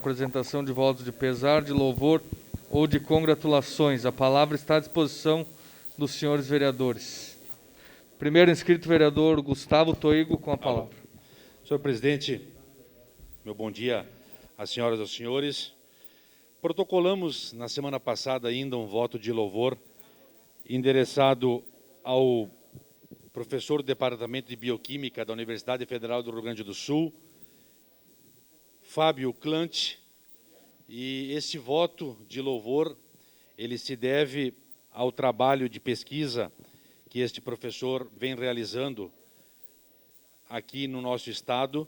Apresentação de votos de pesar, de louvor ou de congratulações. A palavra está à disposição dos senhores vereadores. Primeiro inscrito, vereador Gustavo Toigo, com a palavra. Senhor presidente, meu bom dia às senhoras e aos senhores. Protocolamos na semana passada ainda um voto de louvor endereçado ao professor do Departamento de Bioquímica da Universidade Federal do Rio Grande do Sul, Fábio Clant, e esse voto de louvor, ele se deve ao trabalho de pesquisa que este professor vem realizando aqui no nosso estado,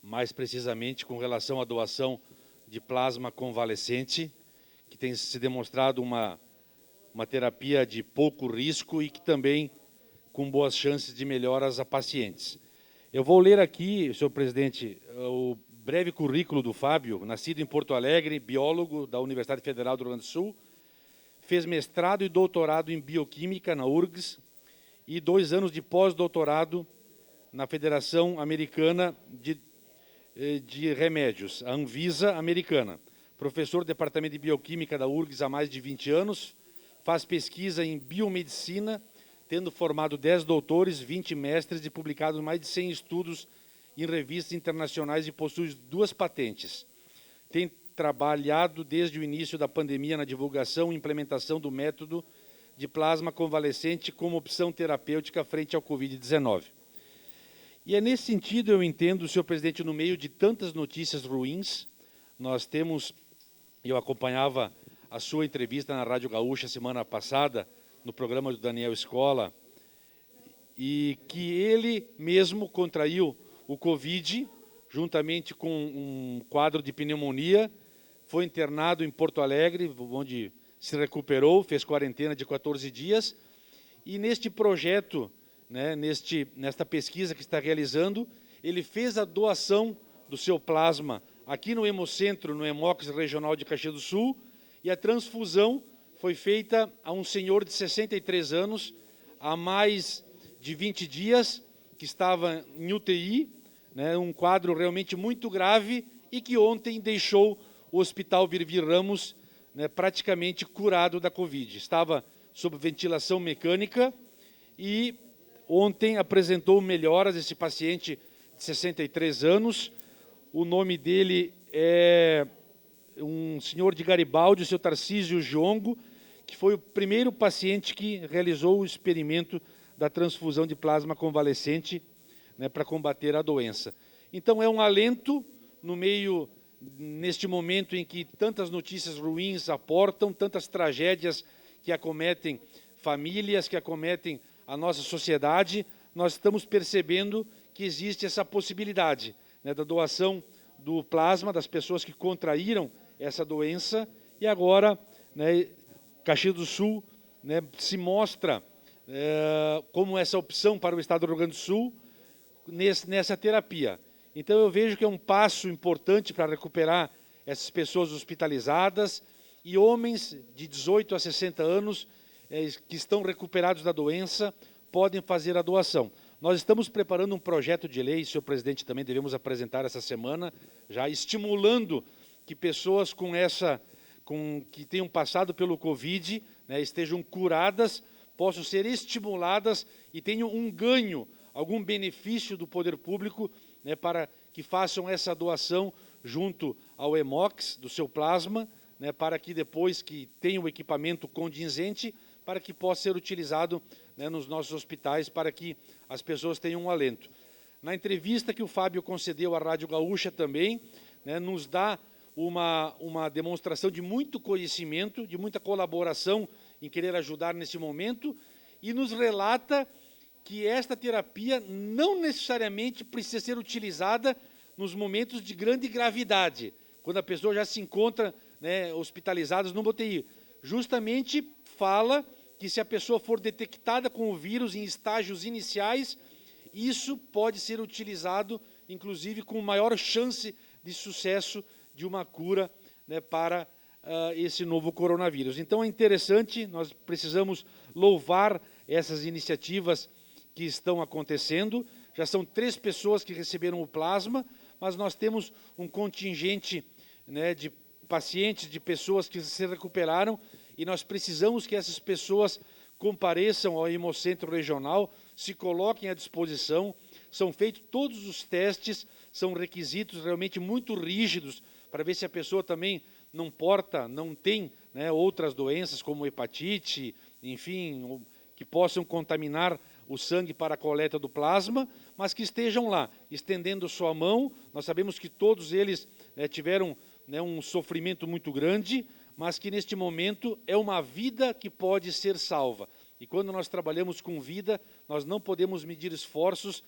mais precisamente com relação à doação de plasma convalescente, que tem se demonstrado uma terapia de pouco risco e que também com boas chances de melhoras a pacientes. Eu vou ler aqui, senhor presidente, o breve currículo do Fábio, nascido em Porto Alegre, biólogo da Universidade Federal do Rio Grande do Sul, fez mestrado e doutorado em bioquímica na URGS e 2 anos de pós-doutorado na Federação Americana de Remédios, a Anvisa americana. Professor do Departamento de Bioquímica da URGS há mais de 20 anos, faz pesquisa em biomedicina, tendo formado 10 doutores, 20 mestres e publicado mais de 100 estudos em revistas internacionais e possui 2 patentes. Tem trabalhado desde o início da pandemia na divulgação e implementação do método de plasma convalescente como opção terapêutica frente ao Covid-19. E é nesse sentido, eu entendo, senhor presidente, no meio de tantas notícias ruins, nós temos, eu acompanhava a sua entrevista na Rádio Gaúcha semana passada, no programa do Daniel Escola, e que ele mesmo contraiu o Covid, juntamente com um quadro de pneumonia, foi internado em Porto Alegre, onde se recuperou, fez quarentena de 14 dias, e neste projeto, né, nesta pesquisa que está realizando, ele fez a doação do seu plasma aqui no Hemocentro, no Hemox Regional de Caxias do Sul, e a transfusão foi feita a um senhor de 63 anos, há mais de 20 dias, que estava em UTI, né, um quadro realmente muito grave e que ontem deixou o Hospital Virvir Ramos, né, praticamente curado da Covid. Estava sob ventilação mecânica e ontem apresentou melhoras esse paciente de 63 anos. O nome dele é um senhor de Garibaldi, o seu Tarcísio Giongo, que foi o primeiro paciente que realizou o experimento da transfusão de plasma convalescente, né, para combater a doença. Então, é um alento no meio, neste momento em que tantas notícias ruins aportam, tantas tragédias que acometem famílias, que acometem a nossa sociedade, nós estamos percebendo que existe essa possibilidade, né, da doação do plasma das pessoas que contraíram essa doença, e agora, né, Caxias do Sul, né, se mostra como essa opção para o estado do Rio Grande do Sul nessa terapia. Então eu vejo que é um passo importante para recuperar essas pessoas hospitalizadas e homens de 18 a 60 anos que estão recuperados da doença podem fazer a doação. Nós estamos preparando um projeto de lei, senhor presidente, também devemos apresentar essa semana, já estimulando que pessoas que tenham passado pelo Covid, né, estejam curadas, possam ser estimuladas e tenham um ganho, algum benefício do poder público, né, para que façam essa doação junto ao Hemox, do seu plasma, né, para que depois que tenham o equipamento condizente, para que possa ser utilizado, né, nos nossos hospitais, para que as pessoas tenham um alento. Na entrevista que o Fábio concedeu à Rádio Gaúcha também, né, nos dá uma demonstração de muito conhecimento, de muita colaboração em querer ajudar nesse momento, e nos relata que esta terapia não necessariamente precisa ser utilizada nos momentos de grande gravidade, quando a pessoa já se encontra, né, hospitalizada no UTI. Justamente fala que se a pessoa for detectada com o vírus em estágios iniciais, isso pode ser utilizado, inclusive, com maior chance de sucesso de uma cura, né, para esse novo coronavírus. Então é interessante, nós precisamos louvar essas iniciativas que estão acontecendo. Já são 3 pessoas que receberam o plasma, mas nós temos um contingente né, de pacientes, de pessoas que se recuperaram, e nós precisamos que essas pessoas compareçam ao Hemocentro Regional, se coloquem à disposição. São feitos todos os testes, são requisitos realmente muito rígidos para ver se a pessoa também não tem, né, outras doenças como hepatite, enfim, que possam contaminar o sangue para a coleta do plasma, mas que estejam lá, estendendo sua mão. Nós sabemos que todos eles, né, tiveram, né, um sofrimento muito grande, mas que neste momento é uma vida que pode ser salva. E quando nós trabalhamos com vida, nós não podemos medir esforços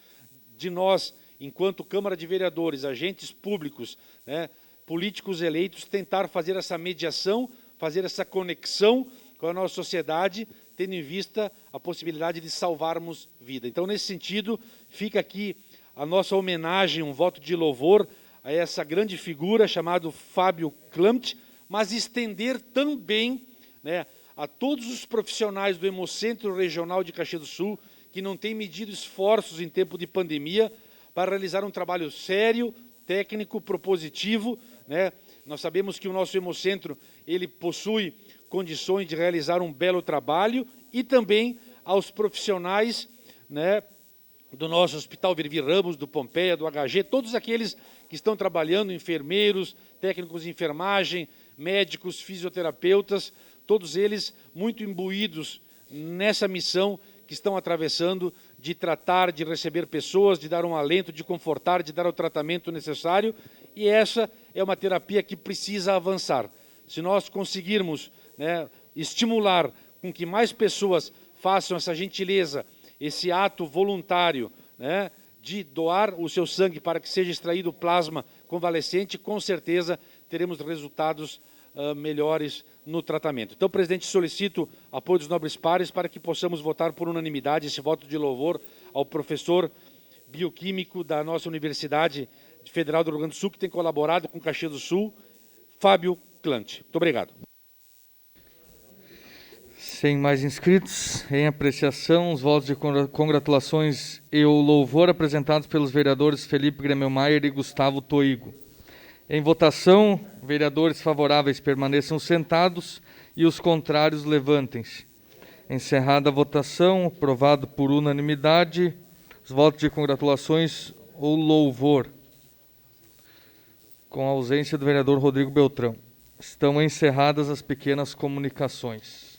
de nós, enquanto Câmara de Vereadores, agentes públicos, né, políticos eleitos, tentar fazer essa mediação, fazer essa conexão com a nossa sociedade, tendo em vista a possibilidade de salvarmos vida. Então, nesse sentido, fica aqui a nossa homenagem, um voto de louvor a essa grande figura chamado Fábio Klamt, mas estender também, né, a todos os profissionais do Hemocentro Regional de Caxias do Sul, que não têm medido esforços em tempo de pandemia para realizar um trabalho sério, técnico, propositivo, né? Nós sabemos que o nosso Hemocentro, ele possui condições de realizar um belo trabalho, e também aos profissionais, né, do nosso Hospital Virvi Ramos, do Pompeia, do HG, todos aqueles que estão trabalhando, enfermeiros, técnicos de enfermagem, médicos, fisioterapeutas, todos eles muito imbuídos nessa missão que estão atravessando, de tratar, de receber pessoas, de dar um alento, de confortar, de dar o tratamento necessário, e essa é uma terapia que precisa avançar. Se nós conseguirmos, né, estimular com que mais pessoas façam essa gentileza, esse ato voluntário, né, de doar o seu sangue para que seja extraído plasma convalescente, com certeza teremos resultados melhores no tratamento. Então, presidente, solicito apoio dos nobres pares para que possamos votar por unanimidade esse voto de louvor ao professor bioquímico da nossa Universidade Federal do Rio Grande do Sul, que tem colaborado com Caxias do Sul, Fábio Klamt. Muito obrigado. Sem mais inscritos, em apreciação, os votos de congratulações e o louvor apresentados pelos vereadores Felipe Gremmelmaier e Gustavo Toigo. Em votação, vereadores favoráveis permaneçam sentados e os contrários levantem-se. Encerrada a votação, aprovado por unanimidade, os votos de congratulações ou louvor, com a ausência do vereador Rodrigo Beltrão. Estão encerradas as pequenas comunicações.